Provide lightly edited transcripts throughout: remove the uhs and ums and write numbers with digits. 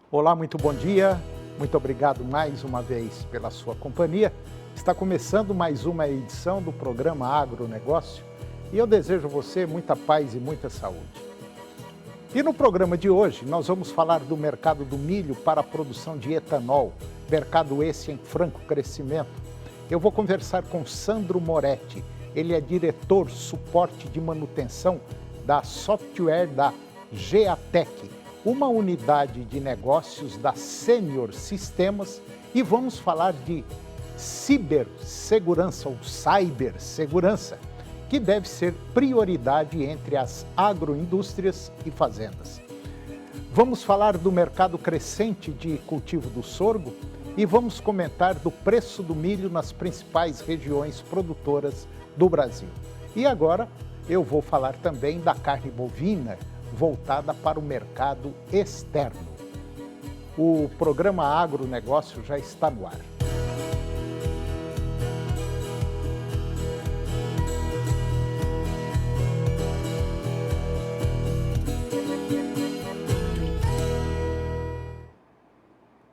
Olá, muito bom dia. Muito obrigado mais uma vez pela sua companhia. Está começando mais uma edição do programa Agronegócio e eu desejo a você muita paz e muita saúde. E no programa de hoje nós vamos falar do mercado do milho para a produção de etanol, mercado esse em franco crescimento. Eu vou conversar com Sandro Moretti, ele é diretor suporte de manutenção da software da Geatec, uma unidade de negócios da Senior Sistemas, e vamos falar de cibersegurança ou cybersegurança, que deve ser prioridade entre as agroindústrias e fazendas. Vamos falar do mercado crescente de cultivo do sorgo e vamos comentar do preço do milho nas principais regiões produtoras do Brasil. E agora eu vou falar também da carne bovina, voltada para o mercado externo. O programa Agronegócio já está no ar.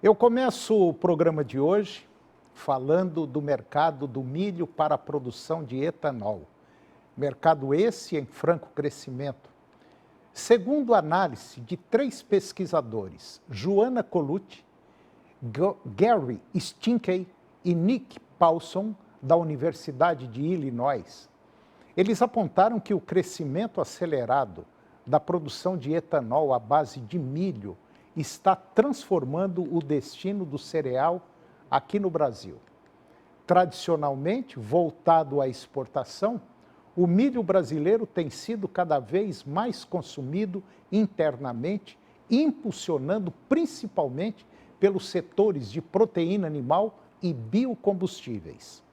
Eu começo o programa de hoje falando do mercado do milho para a produção de etanol. Mercado esse em franco crescimento. Segundo a análise de 3 pesquisadores, Joanna Colucci, Gary Stinkey e Nick Paulson, da Universidade de Illinois, eles apontaram que o crescimento acelerado da produção de etanol à base de milho está transformando o destino do cereal aqui no Brasil. Tradicionalmente voltado à exportação, o milho brasileiro tem sido cada vez mais consumido internamente, impulsionando principalmente pelos setores de proteína animal e biocombustíveis.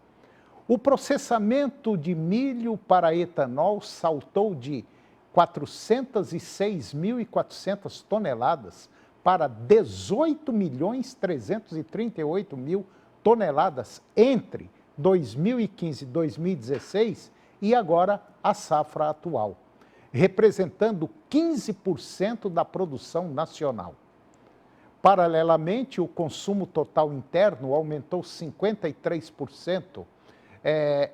O processamento de milho para etanol saltou de 406.400 toneladas para 18.338.000 toneladas entre 2015 e 2016 e agora a safra atual, representando 15% da produção nacional. Paralelamente, o consumo total interno aumentou 53%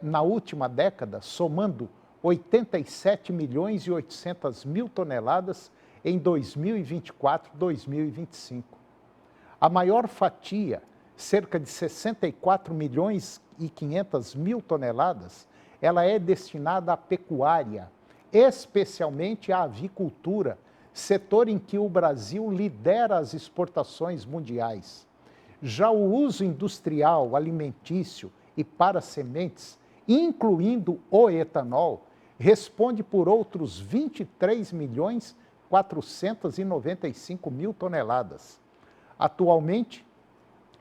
na última década, somando 87.800.000 toneladas em 2024 e 2025. A maior fatia, cerca de 64.500.000 toneladas, ela é destinada à pecuária, especialmente à avicultura, setor em que o Brasil lidera as exportações mundiais. Já o uso industrial, alimentício e para sementes, incluindo o etanol, responde por outros 23.495.000 toneladas. Atualmente,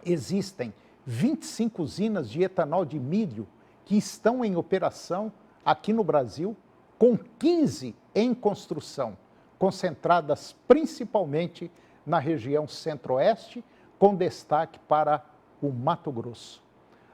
existem 25 usinas de etanol de milho que estão em operação aqui no Brasil, com 15 em construção, concentradas principalmente na região centro-oeste, com destaque para o Mato Grosso.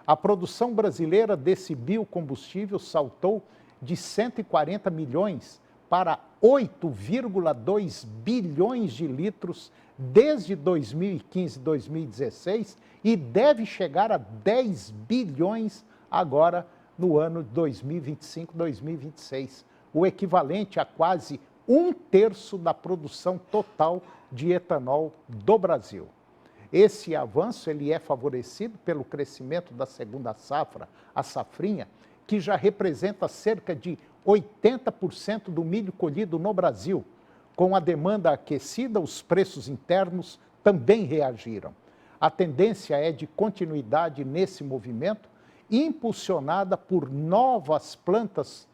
A produção brasileira desse biocombustível saltou de 140 milhões para 8,2 bilhões de litros desde 2015 e 2016 e deve chegar a 10 bilhões agora no ano de 2025-2026, o equivalente a quase 1/3 da produção total de etanol do Brasil. Esse avanço ele é favorecido pelo crescimento da segunda safra, a safrinha, que já representa cerca de 80% do milho colhido no Brasil. Com a demanda aquecida, os preços internos também reagiram. A tendência é de continuidade nesse movimento, impulsionada por novas plantas,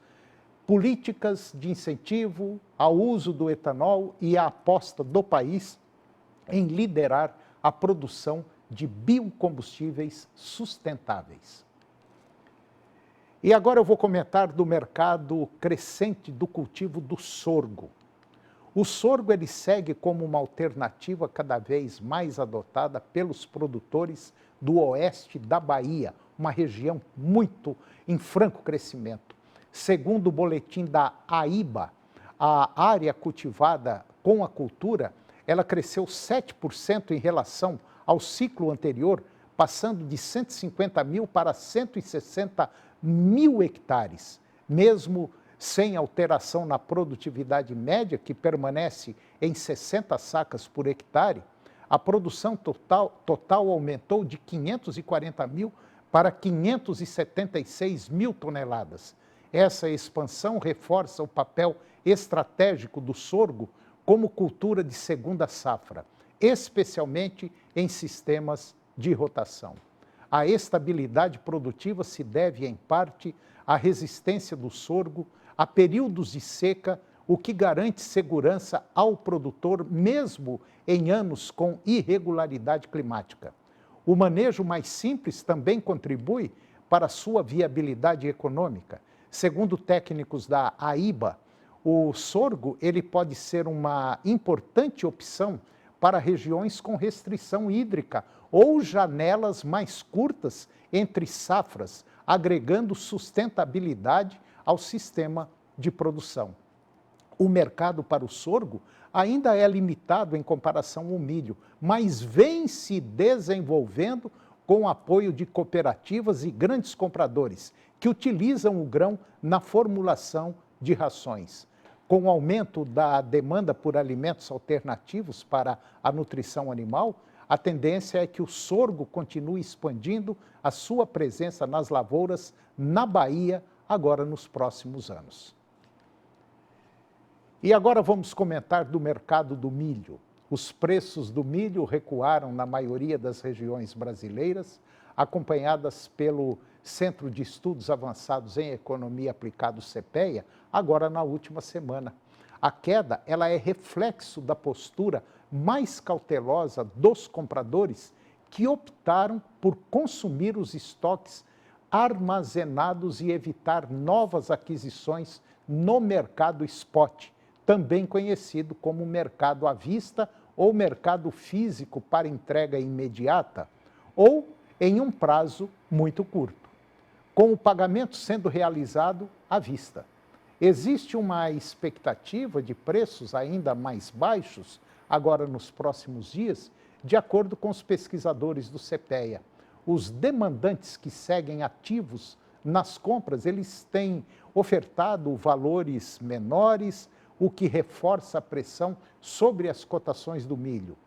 políticas de incentivo ao uso do etanol e a aposta do país em liderar a produção de biocombustíveis sustentáveis. E agora eu vou comentar do mercado crescente do cultivo do sorgo. O sorgo ele segue como uma alternativa cada vez mais adotada pelos produtores do oeste da Bahia, uma região muito em franco crescimento. Segundo o boletim da AIBA, a área cultivada com a cultura ela cresceu 7% em relação ao ciclo anterior, passando de 150 mil para 160 mil hectares, mesmo sem alteração na produtividade média, que permanece em 60 sacas por hectare. A produção total aumentou de 540 mil para 576 mil toneladas. Essa expansão reforça o papel estratégico do sorgo como cultura de segunda safra, especialmente em sistemas de rotação. A estabilidade produtiva se deve, em parte, à resistência do sorgo a períodos de seca, o que garante segurança ao produtor, mesmo em anos com irregularidade climática. O manejo mais simples também contribui para a sua viabilidade econômica. Segundo técnicos da AIBA, o sorgo ele pode ser uma importante opção para regiões com restrição hídrica ou janelas mais curtas entre safras, agregando sustentabilidade ao sistema de produção. O mercado para o sorgo ainda é limitado em comparação ao milho, mas vem se desenvolvendo com o apoio de cooperativas e grandes compradores que utilizam o grão na formulação de rações. Com o aumento da demanda por alimentos alternativos para a nutrição animal, a tendência é que o sorgo continue expandindo a sua presença nas lavouras na Bahia agora nos próximos anos. E agora vamos comentar do mercado do milho. Os preços do milho recuaram na maioria das regiões brasileiras, acompanhadas pelo Centro de Estudos Avançados em Economia Aplicada, CEPEA, agora na última semana. A queda ela é reflexo da postura mais cautelosa dos compradores que optaram por consumir os estoques armazenados e evitar novas aquisições no mercado spot, também conhecido como mercado à vista ou mercado físico para entrega imediata, ou em um prazo muito curto, com o pagamento sendo realizado à vista. Existe uma expectativa de preços ainda mais baixos agora nos próximos dias, de acordo com os pesquisadores do CEPEA. Os demandantes que seguem ativos nas compras, eles têm ofertado valores menores, o que reforça a pressão sobre as cotações do milho.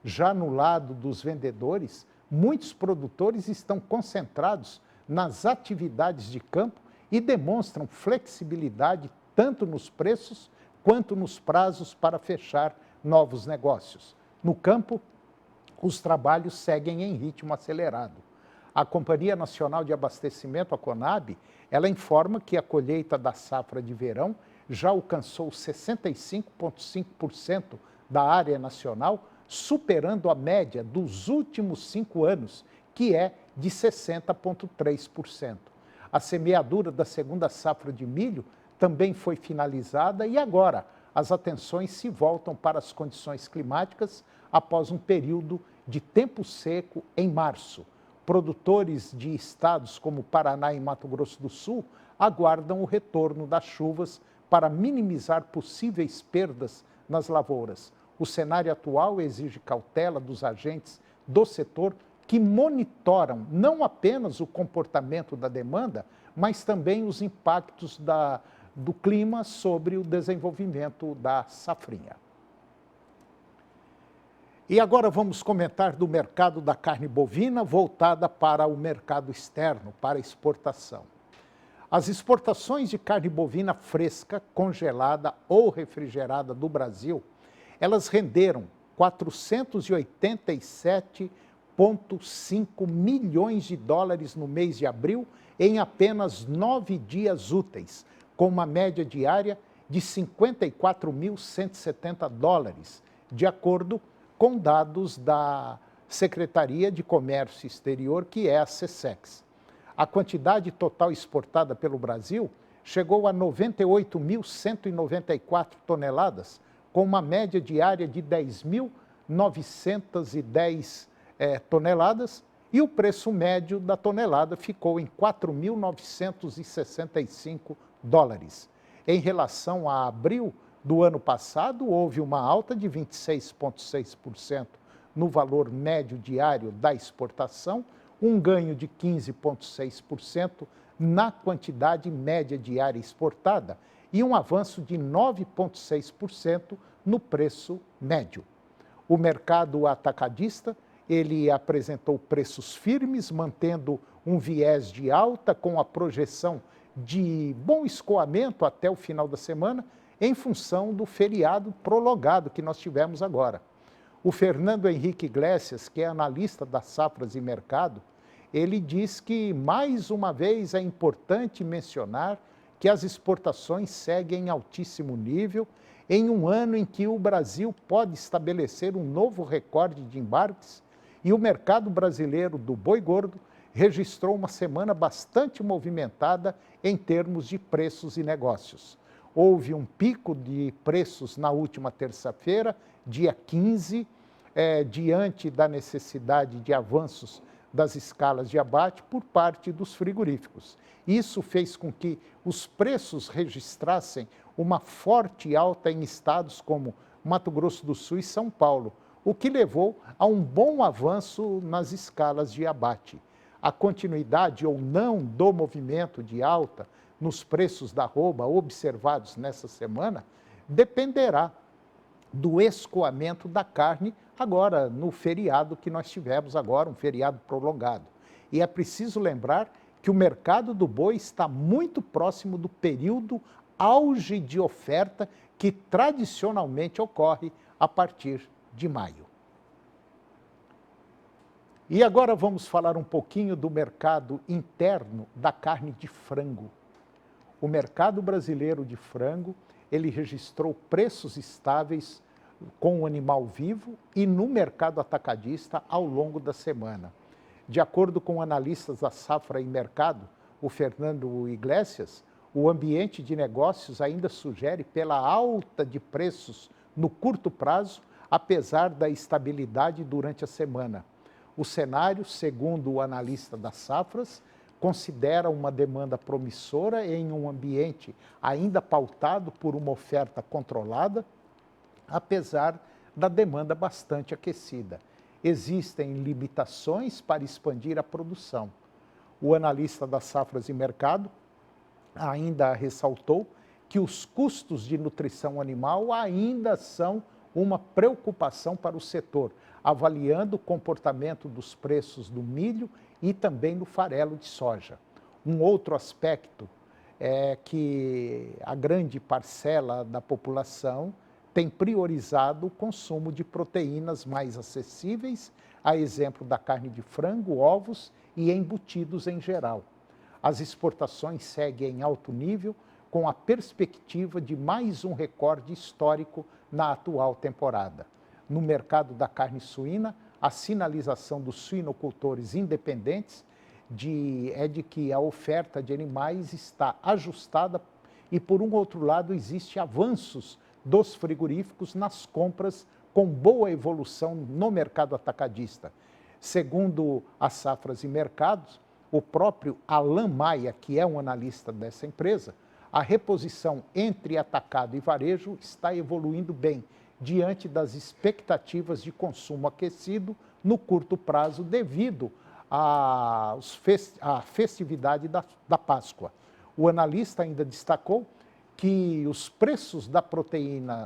Já no lado dos vendedores, muitos produtores estão concentrados nas atividades de campo e demonstram flexibilidade tanto nos preços quanto nos prazos para fechar novos negócios. No campo, os trabalhos seguem em ritmo acelerado. A Companhia Nacional de Abastecimento, a Conab, ela informa que a colheita da safra de verão já alcançou 65,5% da área nacional, superando a média dos últimos 5 anos, que é de 60,3%. A semeadura da segunda safra de milho também foi finalizada e agora as atenções se voltam para as condições climáticas após um período de tempo seco em março. Produtores de estados como Paraná e Mato Grosso do Sul aguardam o retorno das chuvas para minimizar possíveis perdas nas lavouras. O cenário atual exige cautela dos agentes do setor que monitoram não apenas o comportamento da demanda, mas também os impactos do clima sobre o desenvolvimento da safrinha. E agora vamos comentar do mercado da carne bovina voltada para o mercado externo, para exportação. As exportações de carne bovina fresca, congelada ou refrigerada do Brasil, elas renderam 487,5 milhões de dólares no mês de abril em apenas 9 dias úteis, com uma média diária de 54.170 dólares, de acordo com dados da Secretaria de Comércio Exterior, que é a SECEX. A quantidade total exportada pelo Brasil chegou a 98.194 toneladas, com uma média diária de 10.910 toneladas, e o preço médio da tonelada ficou em 4.965 dólares. Em relação a abril, do ano passado, houve uma alta de 26,6% no valor médio diário da exportação, um ganho de 15,6% na quantidade média diária exportada e um avanço de 9,6% no preço médio. O mercado atacadista, ele apresentou preços firmes, mantendo um viés de alta com a projeção de bom escoamento até o final da semana, em função do feriado prolongado que nós tivemos agora. O Fernando Henrique Iglesias, que é analista das safras e mercado, ele diz que, mais uma vez, é importante mencionar que as exportações seguem em altíssimo nível, em um ano em que o Brasil pode estabelecer um novo recorde de embarques e o mercado brasileiro do boi gordo registrou uma semana bastante movimentada em termos de preços e negócios. Houve um pico de preços na última terça-feira, dia 15, diante da necessidade de avanços das escalas de abate por parte dos frigoríficos. Isso fez com que os preços registrassem uma forte alta em estados como Mato Grosso do Sul e São Paulo, o que levou a um bom avanço nas escalas de abate. A continuidade ou não do movimento de alta nos preços da arroba observados nessa semana dependerá do escoamento da carne agora no feriado que nós tivemos agora, um feriado prolongado. E é preciso lembrar que o mercado do boi está muito próximo do período auge de oferta que tradicionalmente ocorre a partir de maio. E agora vamos falar um pouquinho do mercado interno da carne de frango. O mercado brasileiro de frango, ele registrou preços estáveis com o animal vivo e no mercado atacadista ao longo da semana. De acordo com analistas da Safra e Mercado, o Fernando Iglesias, o ambiente de negócios ainda sugere pela alta de preços no curto prazo, apesar da estabilidade durante a semana. O cenário, segundo o analista das safras, considera uma demanda promissora em um ambiente ainda pautado por uma oferta controlada, apesar da demanda bastante aquecida. Existem limitações para expandir a produção. O analista das safras e mercado ainda ressaltou que os custos de nutrição animal ainda são uma preocupação para o setor, avaliando o comportamento dos preços do milho e também do farelo de soja. Um outro aspecto é que a grande parcela da população tem priorizado o consumo de proteínas mais acessíveis, a exemplo da carne de frango, ovos e embutidos em geral. As exportações seguem em alto nível, com a perspectiva de mais um recorde histórico na atual temporada. No mercado da carne suína, a sinalização dos suinocultores independentes é de que a oferta de animais está ajustada e, por um outro lado, existe avanços dos frigoríficos nas compras com boa evolução no mercado atacadista. Segundo as Safras e Mercados, o próprio Alan Maia, que é um analista dessa empresa, a reposição entre atacado e varejo está evoluindo bem, diante das expectativas de consumo aquecido no curto prazo devido à festividade da Páscoa. O analista ainda destacou que os preços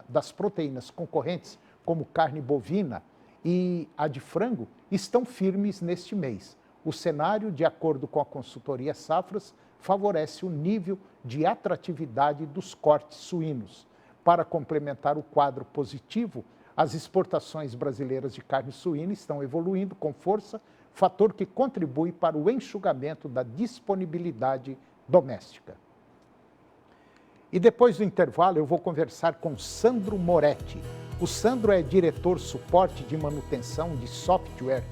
das proteínas concorrentes, como carne bovina e a de frango, estão firmes neste mês. O cenário, de acordo com a consultoria Safras, favorece o nível de atratividade dos cortes suínos. Para complementar o quadro positivo, as exportações brasileiras de carne suína estão evoluindo com força, fator que contribui para o enxugamento da disponibilidade doméstica. E depois do intervalo eu vou conversar com Sandro Moretti. O Sandro é diretor suporte de manutenção de software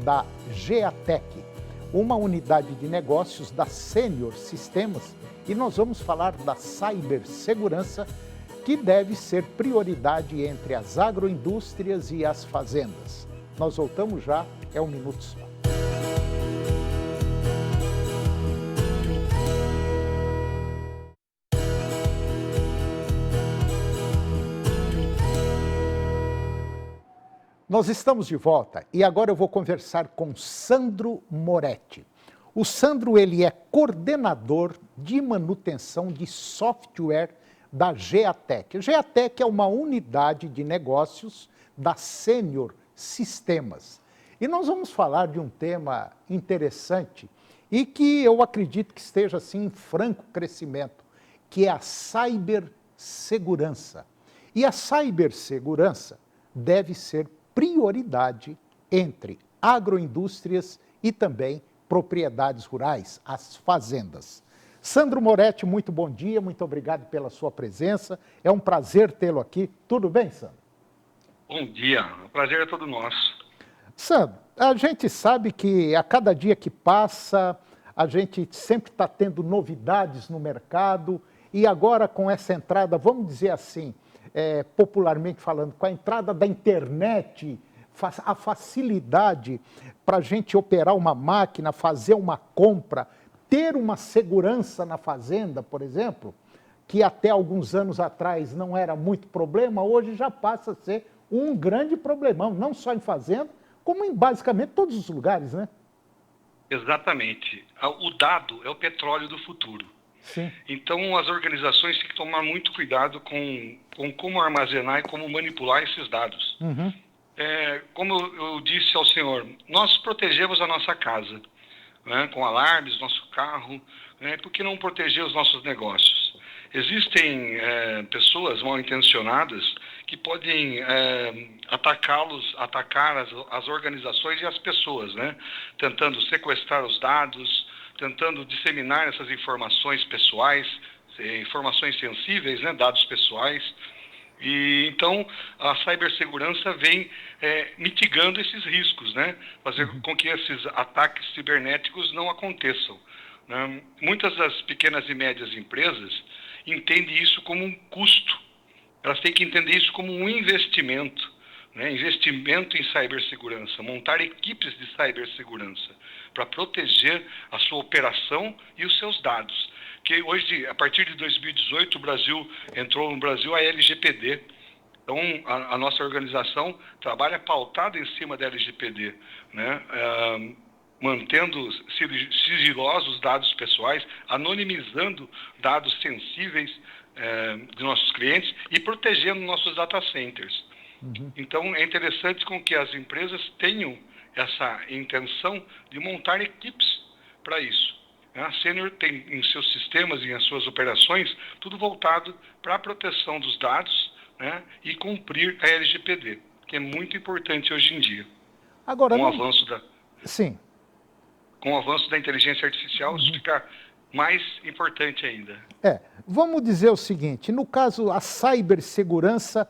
da Geatec, uma unidade de negócios da Sênior Sistemas, e nós vamos falar da cibersegurança, que deve ser prioridade entre as agroindústrias e as fazendas. Nós voltamos já, é um minuto só. Nós estamos de volta e agora eu vou conversar com Sandro Moretti. O Sandro, ele é coordenador de manutenção de software da Geatec. A Geatec é uma unidade de negócios da Sênior Sistemas. E nós vamos falar de um tema interessante e que eu acredito que esteja assim em franco crescimento, que é a cibersegurança. E a cibersegurança deve ser prioridade entre agroindústrias e também propriedades rurais, as fazendas. Sandro Moretti, muito bom dia, muito obrigado pela sua presença. É um prazer tê-lo aqui. Tudo bem, Sandro? Bom dia, o prazer é todo nosso. Sandro, a gente sabe que a cada dia que passa, a gente sempre está tendo novidades no mercado e agora com essa entrada, vamos dizer assim, popularmente falando, com a entrada da internet, a facilidade para a gente operar uma máquina, fazer uma compra, ter uma segurança na fazenda, por exemplo, que até alguns anos atrás não era muito problema, hoje já passa a ser um grande problemão, não só em fazenda, como em basicamente todos os lugares, né? Exatamente. O dado é o petróleo do futuro. Sim. Então, as organizações têm que tomar muito cuidado com como armazenar e como manipular esses dados. Uhum. Como eu disse ao senhor, nós protegemos a nossa casa, né, com alarmes, nosso carro, né, por que não proteger os nossos negócios? Existem pessoas mal intencionadas que podem atacar as organizações e as pessoas, né, tentando sequestrar os dados, tentando disseminar essas informações pessoais, informações sensíveis, né, dados pessoais. E então a cibersegurança vem mitigando esses riscos, né? Fazer com que esses ataques cibernéticos não aconteçam, né? Muitas das pequenas e médias empresas entendem isso como um custo. Elas têm que entender isso como um investimento, né? Investimento em cibersegurança, montar equipes de cibersegurança para proteger a sua operação e os seus dados. Que hoje, a partir de 2018, entrou no Brasil a LGPD. Então, a nossa organização trabalha pautada em cima da LGPD, né? Mantendo sigilosos dados pessoais, anonimizando dados sensíveis de nossos clientes e protegendo nossos data centers. Uhum. Então, é interessante com que as empresas tenham essa intenção de montar equipes para isso. A Sênior tem em seus sistemas e em suas operações tudo voltado para a proteção dos dados, né, e cumprir a LGPD, que é muito importante hoje em dia. Agora, com o avanço da inteligência artificial, isso fica mais importante ainda. Vamos dizer o seguinte, no caso, a cibersegurança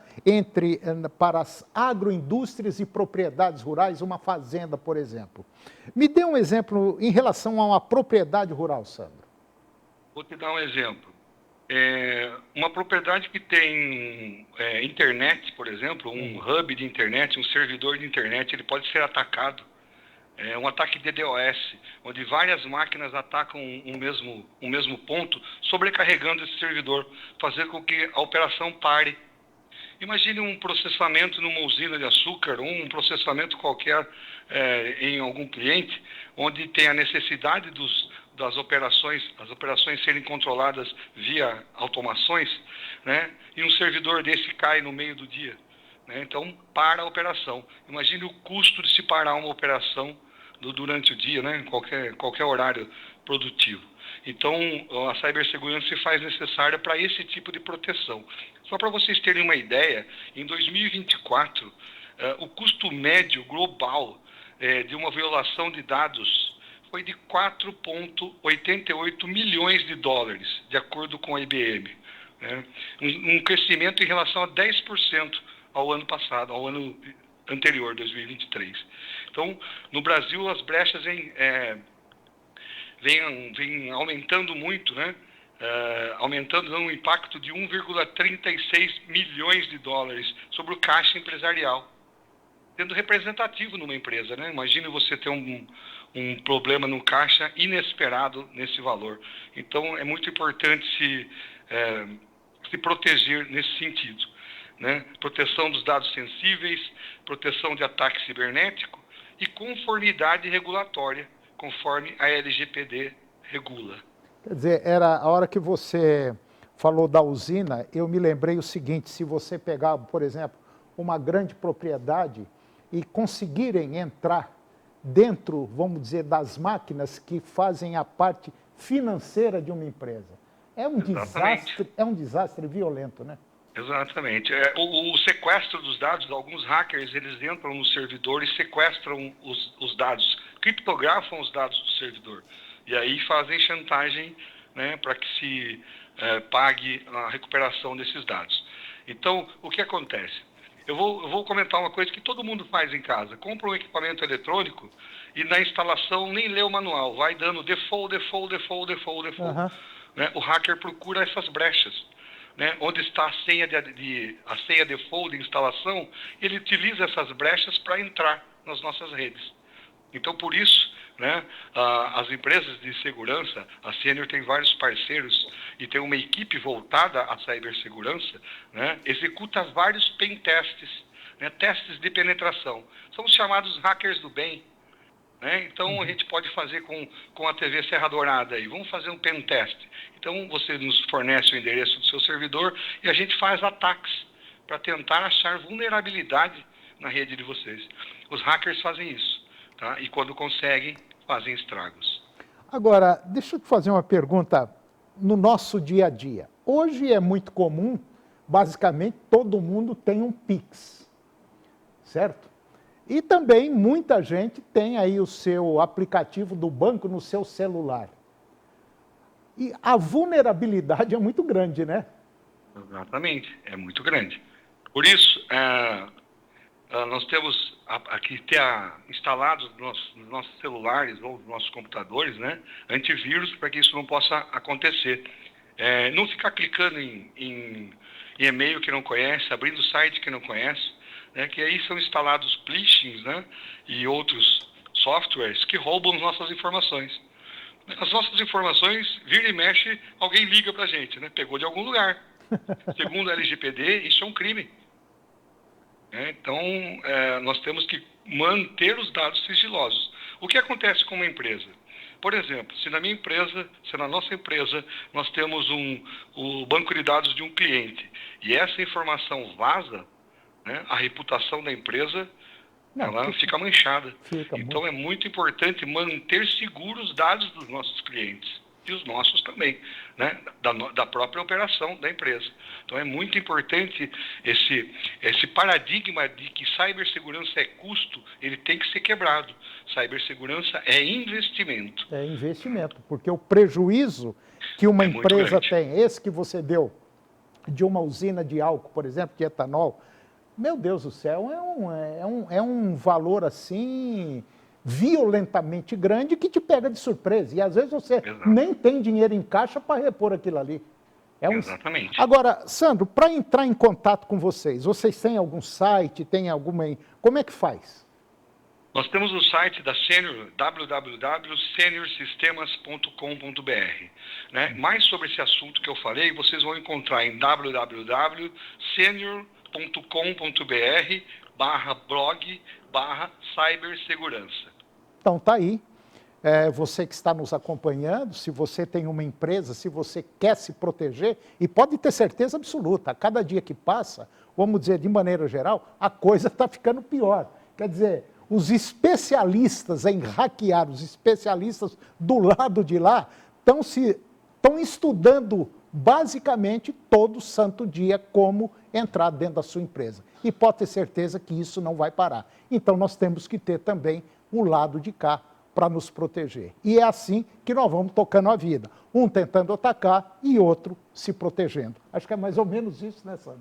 para as agroindústrias e propriedades rurais, uma fazenda, por exemplo. Me dê um exemplo em relação a uma propriedade rural, Sandro. Vou te dar um exemplo. Uma propriedade que tem internet, por exemplo, um hub de internet, um servidor de internet, ele pode ser atacado. Um ataque DDoS, onde várias máquinas atacam um mesmo ponto, sobrecarregando esse servidor, fazer com que a operação pare. Imagine um processamento numa usina de açúcar, ou um processamento qualquer em algum cliente, onde tem a necessidade as operações serem controladas via automações, né? E um servidor desse cai no meio do dia, né? Então, para a operação. Imagine o custo de se parar uma operação durante o dia, né? Qualquer horário produtivo. Então, a cibersegurança se faz necessária para esse tipo de proteção. Só para vocês terem uma ideia, em 2024, o custo médio global de uma violação de dados foi de 4,88 milhões de dólares, de acordo com a IBM. Né? Um crescimento em relação a 10% ao ano passado, ao ano anterior, 2023. Então, no Brasil, as brechas vêm aumentando muito, né? Aumentando um impacto de 1,36 milhões de dólares sobre o caixa empresarial, sendo representativo numa empresa, né? Imagine você ter um problema no caixa inesperado nesse valor. Então, é muito importante se proteger nesse sentido. né, proteção dos dados sensíveis, proteção de ataque cibernético e conformidade regulatória, conforme a LGPD regula. Quer dizer, era a hora que você falou da usina, eu me lembrei o seguinte: se você pegar, por exemplo, uma grande propriedade e conseguirem entrar dentro, vamos dizer, das máquinas que fazem a parte financeira de uma empresa, é um desastre violento, né? Exatamente. O sequestro dos dados, alguns hackers, eles entram no servidor e sequestram os dados, criptografam os dados do servidor. E aí fazem chantagem, né, para que se pague a recuperação desses dados. Então, o que acontece? Eu vou comentar uma coisa que todo mundo faz em casa. Compra um equipamento eletrônico e na instalação nem lê o manual. Vai dando default. Uhum. Né? O hacker procura essas brechas. Né? Onde está a senha default de instalação, ele utiliza essas brechas para entrar nas nossas redes. Então, por isso, né, as empresas de segurança, a Senior tem vários parceiros e tem uma equipe voltada à cibersegurança, né, executa vários pen testes, né, testes de penetração. São os chamados hackers do bem. Né? Então, a gente pode fazer com a TV Serra Dourada aí. Vamos fazer um pen test. Então, você nos fornece o endereço do seu servidor e a gente faz ataques para tentar achar vulnerabilidade na rede de vocês. Os hackers fazem isso, tá? E quando conseguem, fazem estragos. Agora, deixa eu te fazer uma pergunta no nosso dia a dia. Hoje é muito comum, basicamente, todo mundo tem um Pix, certo? E também muita gente tem aí o seu aplicativo do banco no seu celular. E a vulnerabilidade é muito grande, né? Exatamente, é muito grande. Por isso, nós temos aqui instalados nos nossos celulares ou nos nossos computadores, né, antivírus para que isso não possa acontecer. Não ficar clicando em e-mail que não conhece, abrindo site que não conhece, né, que aí são instalados phishings, né, e outros softwares que roubam as nossas informações. As nossas informações, vira e mexe, alguém liga para a gente, né, pegou de algum lugar. Segundo a LGPD, isso é um crime. Então, nós temos que manter os dados sigilosos. O que acontece com uma empresa? Por exemplo, se na nossa empresa, nós temos o banco de dados de um cliente e essa informação vaza, né, a reputação da empresa fica manchada. Então, é muito importante manter seguros os dados dos nossos clientes. E os nossos também, né, da própria operação da empresa. Então é muito importante esse paradigma de que cibersegurança é custo, ele tem que ser quebrado. Cibersegurança é investimento. É investimento, porque o prejuízo que uma empresa tem, esse que você deu, de uma usina de álcool, por exemplo, de etanol, meu Deus do céu, é um valor assim violentamente grande que te pega de surpresa. E às vezes você nem tem dinheiro em caixa para repor aquilo ali. Exatamente. Agora, Sandro, para entrar em contato com vocês têm algum site, tem alguma... Como é que faz? Nós temos o site da Senior, www.seniorsistemas.com.br. Né? Mais sobre esse assunto que eu falei, vocês vão encontrar em www.senior.com.br/blog/cibersegurança. Então tá aí, você que está nos acompanhando, se você tem uma empresa, se você quer se proteger, e pode ter certeza absoluta, a cada dia que passa, vamos dizer de maneira geral, a coisa está ficando pior. Quer dizer, os especialistas em hackear, os especialistas do lado de lá, estão estudando basicamente todo santo dia como entrar dentro da sua empresa. E pode ter certeza que isso não vai parar. Então nós temos que ter também o lado de cá para nos proteger. E é assim que nós vamos tocando a vida. Um tentando atacar e outro se protegendo. Acho que é mais ou menos isso, né, Sandro?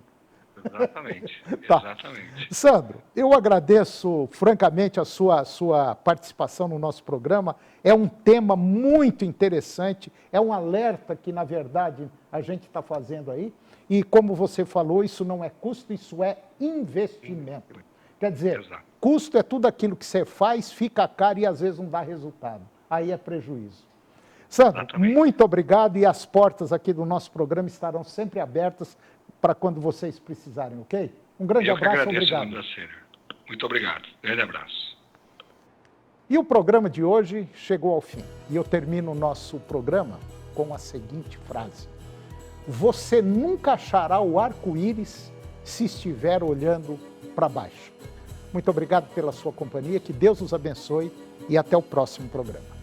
Exatamente. Tá. Exatamente. Sandro, eu agradeço francamente a sua participação no nosso programa. É um tema muito interessante, é um alerta que, na verdade, a gente está fazendo aí. E, como você falou, isso não é custo, isso é investimento. Quer dizer, custo é tudo aquilo que você faz, fica caro e às vezes não dá resultado. Aí é prejuízo. Sandro, muito obrigado e as portas aqui do nosso programa estarão sempre abertas para quando vocês precisarem, ok? Um grande Eu que abraço, agradeço, obrigado. Lambda Sênior. Muito obrigado. Grande abraço. E o programa de hoje chegou ao fim. E eu termino o nosso programa com a seguinte frase: você nunca achará o arco-íris se estiver olhando para baixo. Muito obrigado pela sua companhia, que Deus os abençoe e até o próximo programa.